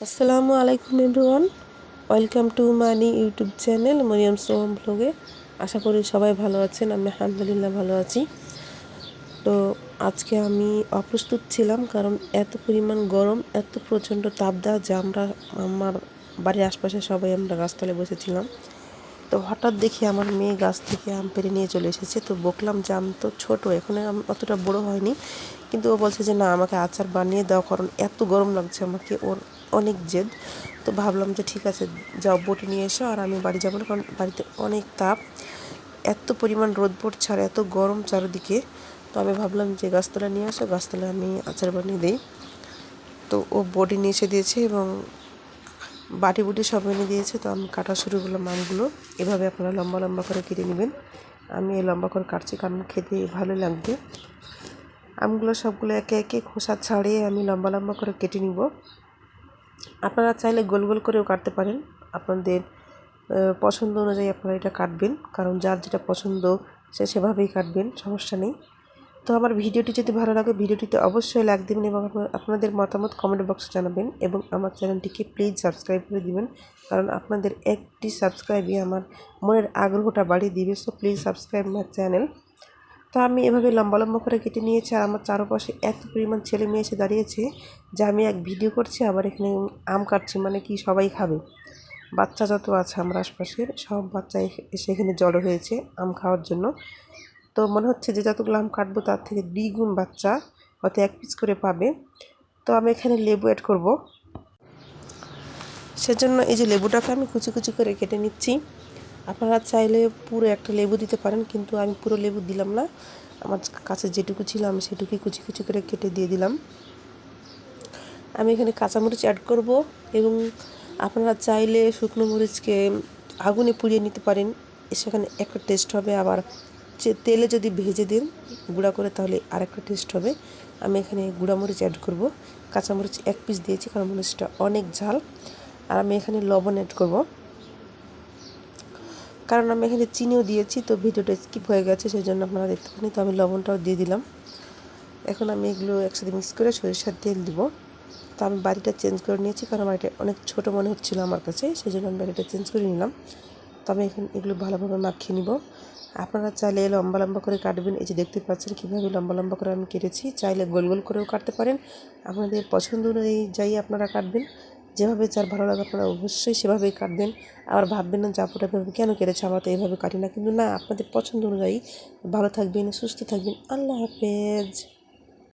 আসসালামু আলাইকুম everyone, welcome to মানি ইউটিউব চ্যানেল মরিয়ম সোহাম ব্লগে। আশা করি সবাই ভালো আছেন। আমি আলহামদুলিল্লাহ ভালো আছি। তো আজকে আমি অপ্রস্তুত ছিলাম, কারণ এত পরিমাণ গরম, এত প্রচণ্ড তাপদাহ যে আমার বাড়ির আশপাশে সবাই আমরা গাছতলায় বসেছিলাম। তো হঠাৎ দেখি আমার মেয়ে গাছ থেকে আম পেড়ে নিয়ে চলে এসেছে। তো বকলাম যে আম তো ছোটো, এখন আম অতটা বড় হয়নি, কিন্তু ও বলছে যে না, আমাকে আচার বানিয়ে দাও, কারণ এত গরম লাগছে আমাকে। ওর অনেক জেদ। তো ভাবলাম যে ঠিক আছে, যাও বটি নিয়ে এসো, আর আমি বাড়ি যাবো না, কারণ বাড়িতে অনেক তাপ, এত পরিমাণ রোদ পড়ছে আর এত গরম চারিদিকে। তো আমি ভাবলাম যে গাছতলা নিয়ে আসো, গাছতলায় আমি আচার বানিয়ে দিই। তো ও বটি নিয়ে এসে দিয়েছে এবং বাটি বুটি সব এনে দিয়েছে। তো আমি কাটা শুরু করলাম আমগুলো। এভাবে আপনারা লম্বা লম্বা করে কেটে নেবেন। আমি এই লম্বা করে কাটছি কারণ খেতে ভালো লাগবে। আমগুলো সবগুলো একে একে খোসা ছাড়িয়ে আমি লম্বা লম্বা করে কেটে নিব। আপনারা চাইলে গোল গোল করেও কাটতে পারেন, আপনাদের পছন্দ অনুযায়ী আপনারা এটা কাটবেন, কারণ যার যেটা পছন্দ সে সেভাবেই কাটবেন, সমস্যা নেই। তো আমার ভিডিওটি যদি ভালো লাগে, ভিডিওটিতে অবশ্যই লাইক দেবেন এবং আপনাদের মতামত কমেন্ট বক্সে জানাবেন, এবং আমার চ্যানেলটিকে প্লিজ সাবস্ক্রাইব করে দিবেন, কারণ আপনাদের একটি সাবস্ক্রাইবই আমার মনের আগ্রহটা বাড়িয়ে দিবে। So please subscribe my channel. তো আমি এভাবে লম্বা লম্বা করে কেটে নিয়েছি, আর আমার চারপাশে এত পরিমাণ ছেলে মেয়ে এসে দাঁড়িয়েছে যে আমি এক ভিডিও করছি, আবার এখানে আম কাটছি, মানে কি সবাই খাবে। বাচ্চা যত আছে আমার আশপাশের সব বাচ্চা এসে এখানে জড়ো হয়েছে আম খাওয়ার জন্য। তো মনে হচ্ছে যে যতগুলো আম কাটবো তার থেকে দ্বিগুণ বাচ্চা হয়তো এক পিস করে পাবে। তো আমি এখানে লেবু অ্যাড করব, সেজন্য এই যে লেবুটাকে আমি কুচি কুচি করে কেটে নিচ্ছি। আপনারা চাইলে পুরো একটা লেবু দিতে পারেন, কিন্তু আমি পুরো লেবু দিলাম না, আমার কাছে যেটুকু ছিল আমি সেটুকুই কুচি কুচি করে কেটে দিয়ে দিলাম। আমি এখানে কাঁচামরিচ অ্যাড করব, এবং আপনারা চাইলে শুকনো মরিচকে আগুনে পুড়িয়ে নিতে পারেন, সেখানে একটা টেস্ট হবে। আবার তেলে যদি ভেজে দিন গুঁড়া করে, তাহলে আরেকটা টেস্ট হবে। আমি এখানে গুঁড়া মরিচ অ্যাড করব, কাঁচামরিচ এক পিস দিয়েছি কারণ মরিচটা অনেক ঝাল। আর আমি এখানে লবণ অ্যাড করব, কারণ আমি এখানে চিনিও দিয়েছি, তো ভিডিওটা স্কিপ হয়ে গেছে, সেই জন্য আপনারা দেখতে পারেন। তো আমি লবণটাও দিয়ে দিলাম। এখন আমি এগুলো একসাথে মিক্স করে সরিষার তেল দিব। তো আমি বাড়িটা চেঞ্জ করে নিয়েছি, কারণ বাড়িটা অনেক ছোটো মনে হচ্ছিলো আমার কাছে, সেই জন্য আমি বাড়িটা চেঞ্জ করে নিলাম। তো আমি এখন এগুলো ভালোভাবে মাখিয়ে নিব। আপনারা চাইলে লম্বা লম্বা করে কাটবেন, এই যে দেখতে পাচ্ছেন কীভাবে লম্বা লম্বা করে আমি কেটেছি। চাইলে গোল গোল করেও কাটতে পারেন, আপনাদের পছন্দ অনুযায়ী আপনারা কাটবেন। যেভাবে যার ভালো লাগে আপনারা অবশ্যই সেভাবেই কাটবেন। আবার ভাববেন না যে আপুটা এভাবে কেন কেটেছে, আমরা তো এইভাবে কাটি না, কিন্তু না, আপনাদের পছন্দ অনুযায়ী। ভালো থাকবেন, সুস্থ থাকবেন, আল্লাহ হাফেজ।